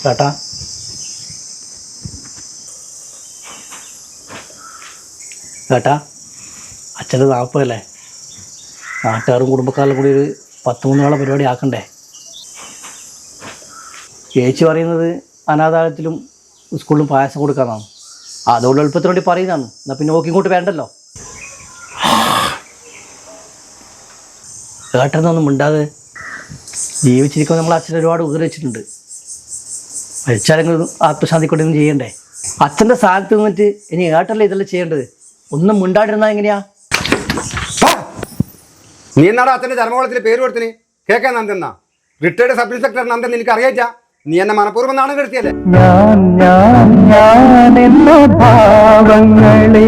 ചേട്ടാ ചേട്ടാ അച്ഛൻ്റെ 40 അല്ലേ? നാട്ടുകാരും കുടുംബക്കാരും കൂടി ഒരു 10-3 നാളെ പരിപാടി ആക്കണ്ടേ? ചേച്ചി പറയുന്നത് അനാഥാലയത്തിലും സ്കൂളിലും പായസം കൊടുക്കാമെന്നാണ്. അതുകൊണ്ട് എളുപ്പത്തിന് വേണ്ടി പറയുന്നതാണ്. എന്നാൽ പിന്നെ ഇങ്ങോട്ട് വേണ്ടല്ലോ. ഏട്ടനൊന്നും മിണ്ടാതെ ജീവിച്ചിരിക്കുമ്പോൾ നമ്മൾ അച്ഛൻ ഒരുപാട് ഉപകരിച്ചിട്ടുണ്ട്. മരിച്ചാലെങ്കിലും ആത്മശാന്തിക്കൊണ്ടൊന്നും ചെയ്യണ്ടേ? അച്ഛൻ്റെ സ്ഥാനത്ത് നിന്നിട്ട് ഇനി ഏട്ടല്ലേ ഇതെല്ലാം ചെയ്യേണ്ടത്. ഒന്നും മിണ്ടാണ്ടിരുന്നാൽ എങ്ങനെയാ? നീ എന്നാടാ അച്ഛൻ്റെ ജന്മകോളത്തിൽ പേര് കൊടുത്തിന്? കേൾക്കാൻ നന്ദെന്നാ റിട്ടയർഡ് സബ് ഇൻസ്പെക്ടർ നന്ദൻ എനിക്ക് അറിയാറ്റാ? നീ എന്നെ മനഃപൂർവ്വം നാണം കെടുത്തിയല്ലേ? ഞാൻ എന്ന ഭാവങ്ങളെ